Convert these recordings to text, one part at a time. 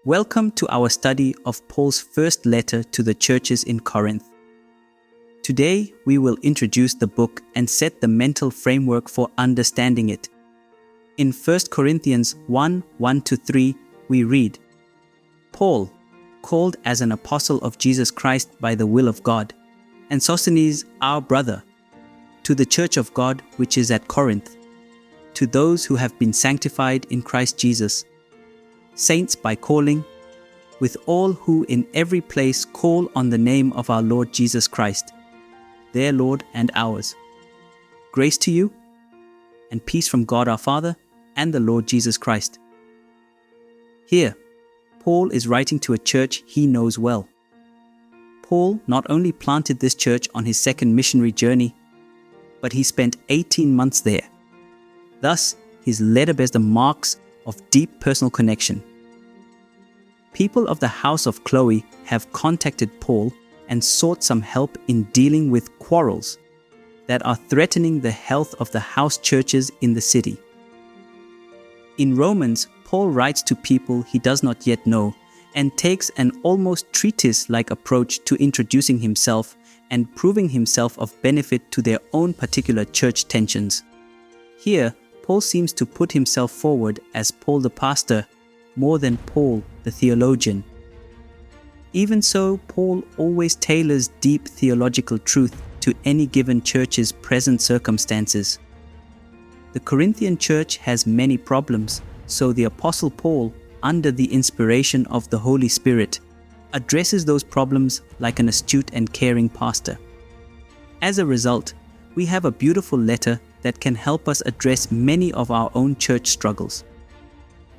Welcome to our study of Paul's first letter to the churches in Corinth. Today, we will introduce the book and set the mental framework for understanding it. In 1 Corinthians 1:1-3, we read, Paul, called as an apostle of Jesus Christ by the will of God, and Sosthenes, our brother, to the church of God which is at Corinth, to those who have been sanctified in Christ Jesus, saints by calling, with all who in every place call on the name of our Lord Jesus Christ, their Lord and ours. Grace to you, and peace from God our Father and the Lord Jesus Christ. Here, Paul is writing to a church he knows well. Paul not only planted this church on his second missionary journey, but he spent 18 months there. Thus, his letter bears the marks of deep personal connection. People of the house of Chloe have contacted Paul and sought some help in dealing with quarrels that are threatening the health of the house churches in the city. In Romans, Paul writes to people he does not yet know and takes an almost treatise-like approach to introducing himself and proving himself of benefit to their own particular church tensions. Here, Paul seems to put himself forward as Paul the pastor more than Paul the theologian. Even so, Paul always tailors deep theological truth to any given church's present circumstances. The Corinthian church has many problems, so the Apostle Paul, under the inspiration of the Holy Spirit, addresses those problems like an astute and caring pastor. As a result, we have a beautiful letter that can help us address many of our own church struggles.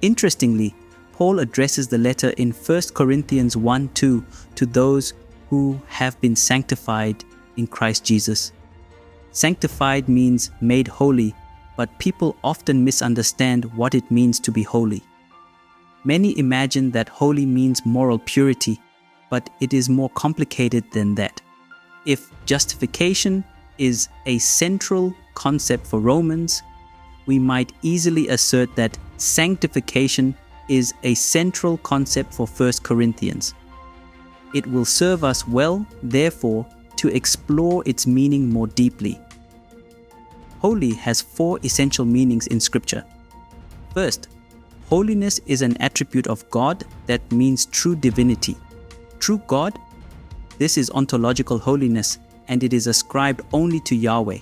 Interestingly, Paul addresses the letter in 1 Corinthians 1:2 to those who have been sanctified in Christ Jesus. Sanctified means made holy, but people often misunderstand what it means to be holy. Many imagine that holy means moral purity, but it is more complicated than that. If justification is a central concept for Romans, we might easily assert that sanctification is a central concept for 1 Corinthians. It will serve us well, therefore, to explore its meaning more deeply. Holy has 4 essential meanings in Scripture. First, holiness is an attribute of God that means true divinity. True God? This is ontological holiness, and it is ascribed only to Yahweh.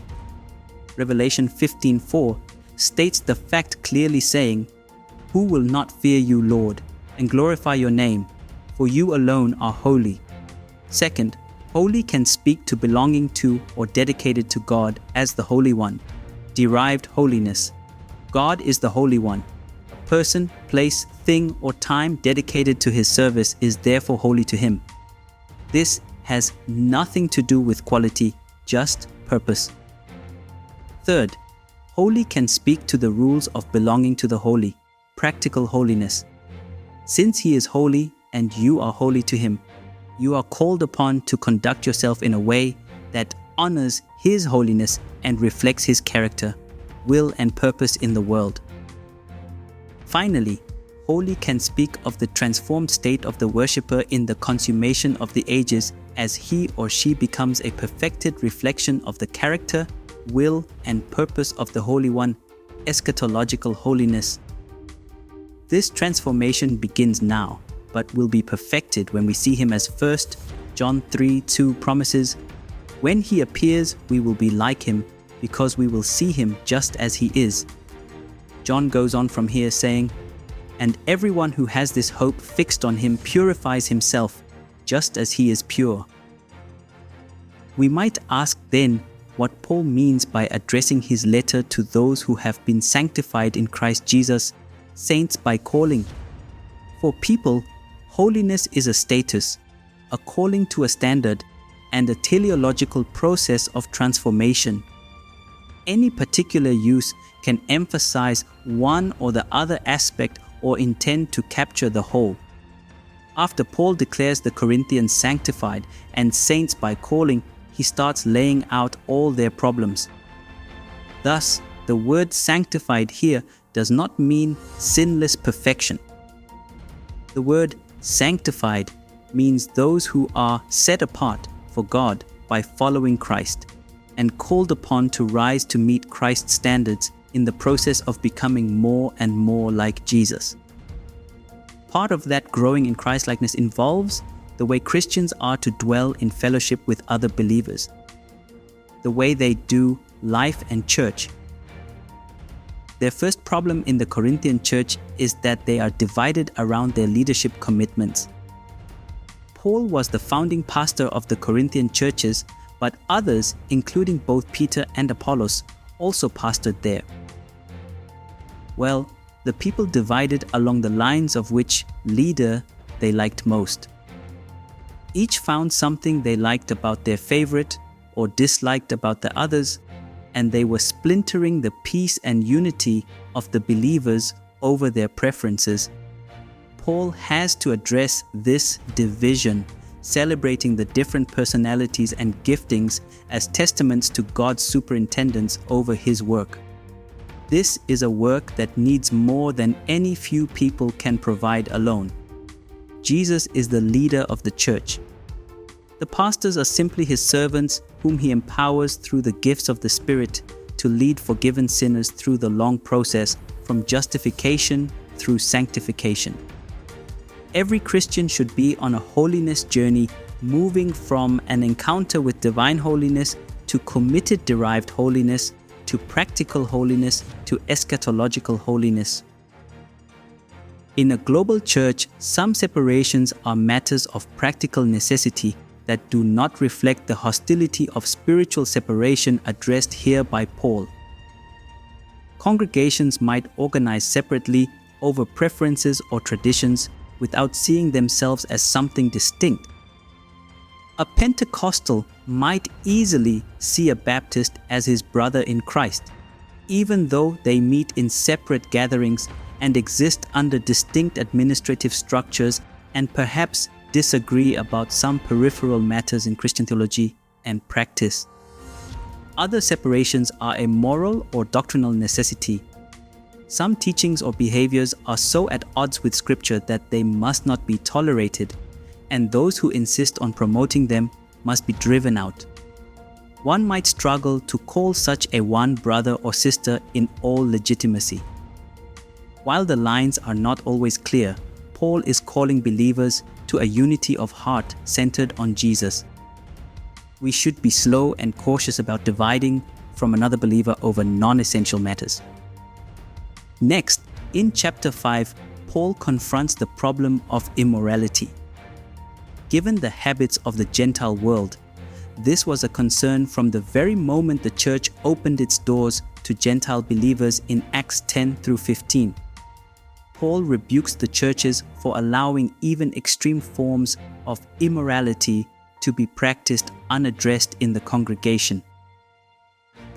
Revelation 15:4 states the fact clearly saying, Who will not fear you, Lord, and glorify your name, for you alone are holy. Second, holy can speak to belonging to or dedicated to God as the Holy One, derived holiness. God is the Holy One. A person, place, thing, or time dedicated to His service is therefore holy to Him. This has nothing to do with quality, just purpose. Third, holy can speak to the rules of belonging to the holy, practical holiness. Since He is holy and you are holy to Him, you are called upon to conduct yourself in a way that honors His holiness and reflects His character, will, and purpose in the world. Finally, holy can speak of the transformed state of the worshipper in the consummation of the ages as he or she becomes a perfected reflection of the character, will, and purpose of the Holy One, eschatological holiness. This transformation begins now, but will be perfected when we see Him as 1 John 3:2 promises, When He appears, we will be like Him, because we will see Him just as He is. John goes on from here saying, And everyone who has this hope fixed on Him purifies himself, just as He is pure. We might ask then what Paul means by addressing his letter to those who have been sanctified in Christ Jesus, saints by calling. For people, holiness is a status, a calling to a standard, and a teleological process of transformation. Any particular use can emphasize one or the other aspect or intend to capture the whole. After Paul declares the Corinthians sanctified and saints by calling, he starts laying out all their problems. Thus, the word sanctified here does not mean sinless perfection. The word sanctified means those who are set apart for God by following Christ and called upon to rise to meet Christ's standards in the process of becoming more and more like Jesus. Part of that growing in Christ-likeness involves the way Christians are to dwell in fellowship with other believers, the way they do life and church. Their first problem in the Corinthian church is that they are divided around their leadership commitments. Paul was the founding pastor of the Corinthian churches, but others, including both Peter and Apollos, also pastored there. Well, the people divided along the lines of which leader they liked most. Each found something they liked about their favorite or disliked about the others, and they were splintering the peace and unity of the believers over their preferences. Paul has to address this division, celebrating the different personalities and giftings as testaments to God's superintendence over his work. This is a work that needs more than any few people can provide alone. Jesus is the leader of the church. The pastors are simply his servants whom he empowers through the gifts of the Spirit to lead forgiven sinners through the long process from justification through sanctification. Every Christian should be on a holiness journey, moving from an encounter with divine holiness to committed derived holiness, to practical holiness, to eschatological holiness. In a global church, some separations are matters of practical necessity that do not reflect the hostility of spiritual separation addressed here by Paul. Congregations might organize separately over preferences or traditions without seeing themselves as something distinct. A Pentecostal might easily see a Baptist as his brother in Christ, even though they meet in separate gatherings and exist under distinct administrative structures and perhaps disagree about some peripheral matters in Christian theology and practice. Other separations are a moral or doctrinal necessity. Some teachings or behaviors are so at odds with Scripture that they must not be tolerated, and those who insist on promoting them must be driven out. One might struggle to call such a one brother or sister in all legitimacy. While the lines are not always clear, Paul is calling believers to a unity of heart centered on Jesus. We should be slow and cautious about dividing from another believer over non-essential matters. Next, in chapter 5, Paul confronts the problem of immorality. Given the habits of the Gentile world, this was a concern from the very moment the church opened its doors to Gentile believers in Acts 10 through 15. Paul rebukes the churches for allowing even extreme forms of immorality to be practiced unaddressed in the congregation.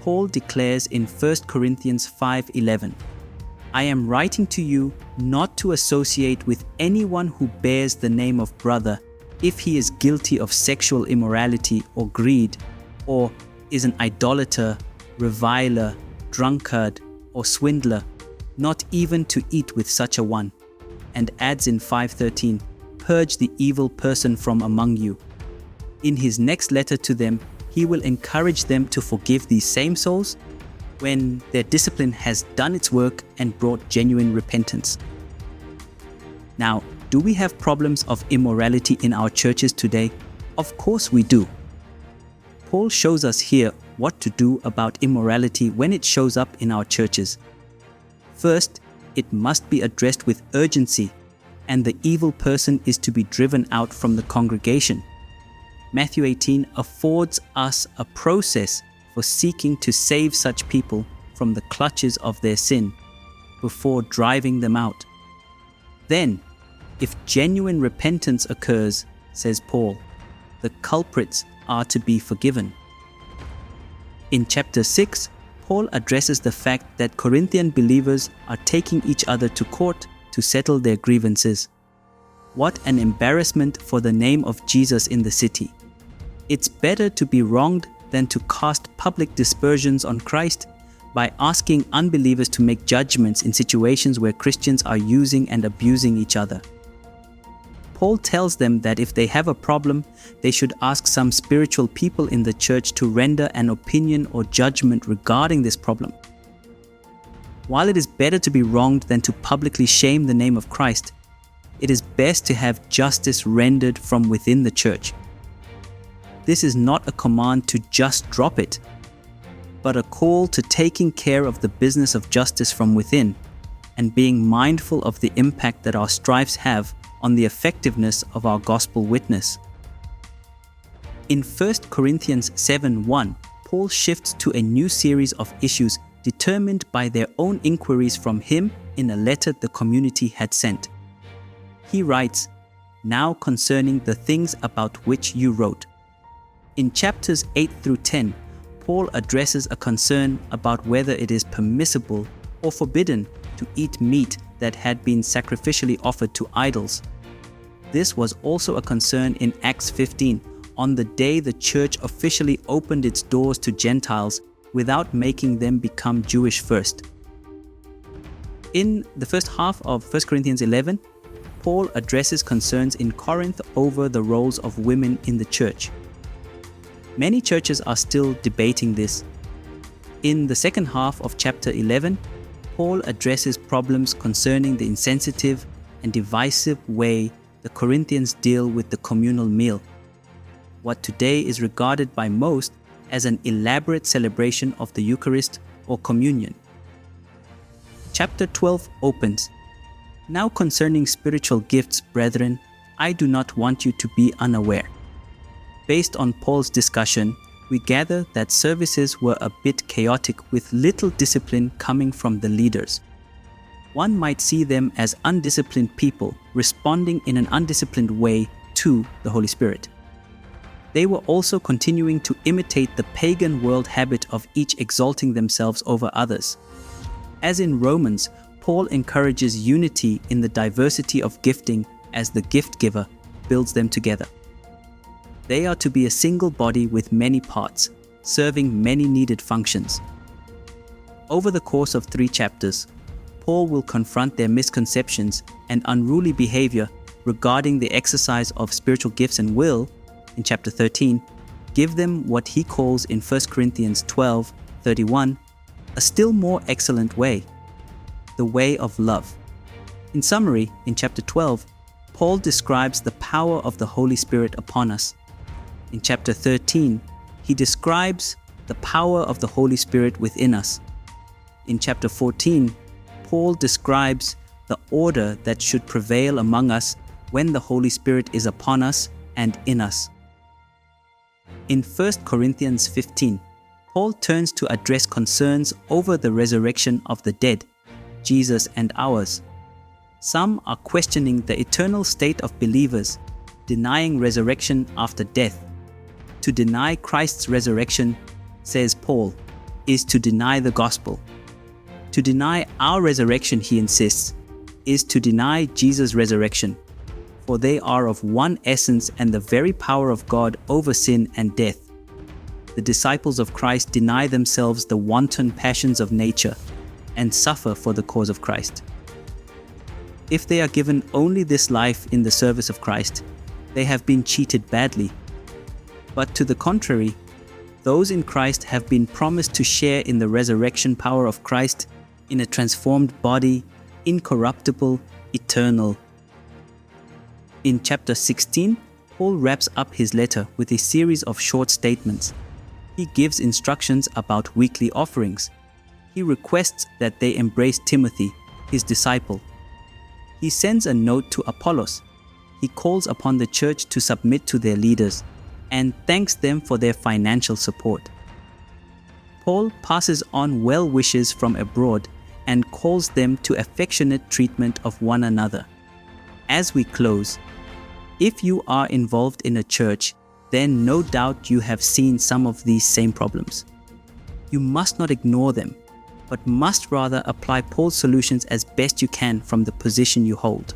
Paul declares in 1 Corinthians 5:11, "I am writing to you not to associate with anyone who bears the name of brother if he is guilty of sexual immorality or greed, or is an idolater, reviler, drunkard, or swindler, not even to eat with such a one," and adds in 5:13, "Purge the evil person from among you." In his next letter to them, he will encourage them to forgive these same souls when their discipline has done its work and brought genuine repentance. Now, do we have problems of immorality in our churches today? Of course we do. Paul shows us here what to do about immorality when it shows up in our churches. First, it must be addressed with urgency, and the evil person is to be driven out from the congregation. Matthew 18 affords us a process for seeking to save such people from the clutches of their sin before driving them out. Then, if genuine repentance occurs, says Paul, the culprits are to be forgiven. In chapter 6, Paul addresses the fact that Corinthian believers are taking each other to court to settle their grievances. What an embarrassment for the name of Jesus in the city. It's better to be wronged than to cast public dispersions on Christ by asking unbelievers to make judgments in situations where Christians are using and abusing each other. Paul tells them that if they have a problem, they should ask some spiritual people in the church to render an opinion or judgment regarding this problem. While it is better to be wronged than to publicly shame the name of Christ, it is best to have justice rendered from within the church. This is not a command to just drop it, but a call to taking care of the business of justice from within and being mindful of the impact that our strifes have on the effectiveness of our gospel witness. In 1 Corinthians 7:1, Paul shifts to a new series of issues determined by their own inquiries from him in a letter the community had sent. He writes, "Now concerning the things about which you wrote." In chapters 8 through 10, Paul addresses a concern about whether it is permissible or forbidden to eat meat that had been sacrificially offered to idols. This was also a concern in Acts 15, on the day the church officially opened its doors to Gentiles without making them become Jewish first. In the first half of 1 Corinthians 11, Paul addresses concerns in Corinth over the roles of women in the church. Many churches are still debating this. In the second half of chapter 11, Paul addresses problems concerning the insensitive and divisive way the Corinthians deal with the communal meal, what today is regarded by most as an elaborate celebration of the Eucharist or communion. Chapter 12 opens, "Now concerning spiritual gifts, brethren, I do not want you to be unaware." Based on Paul's discussion, we gather that services were a bit chaotic with little discipline coming from the leaders. One might see them as undisciplined people responding in an undisciplined way to the Holy Spirit. They were also continuing to imitate the pagan world habit of each exalting themselves over others. As in Romans, Paul encourages unity in the diversity of gifting as the gift giver builds them together. They are to be a single body with many parts, serving many needed functions. Over the course of 3 chapters, Paul will confront their misconceptions and unruly behavior regarding the exercise of spiritual gifts and will, in chapter 13, give them what he calls in 1 Corinthians 12:31, a still more excellent way, the way of love. In summary, in chapter 12, Paul describes the power of the Holy Spirit upon us. In chapter 13, he describes the power of the Holy Spirit within us. In chapter 14, Paul describes the order that should prevail among us when the Holy Spirit is upon us and in us. In 1 Corinthians 15, Paul turns to address concerns over the resurrection of the dead, Jesus and ours. Some are questioning the eternal state of believers, denying resurrection after death. To deny Christ's resurrection, says Paul, is to deny the gospel. To deny our resurrection, he insists, is to deny Jesus' resurrection, for they are of one essence and the very power of God over sin and death. The disciples of Christ deny themselves the wanton passions of nature and suffer for the cause of Christ. If they are given only this life in the service of Christ, they have been cheated badly. But to the contrary, those in Christ have been promised to share in the resurrection power of Christ in a transformed body, incorruptible, eternal. In chapter 16, Paul wraps up his letter with a series of short statements. He gives instructions about weekly offerings. He requests that they embrace Timothy, his disciple. He sends a note to Apollos. He calls upon the church to submit to their leaders and thanks them for their financial support. Paul passes on well wishes from abroad and calls them to affectionate treatment of one another. As we close, if you are involved in a church, then no doubt you have seen some of these same problems. You must not ignore them, but must rather apply Paul's solutions as best you can from the position you hold.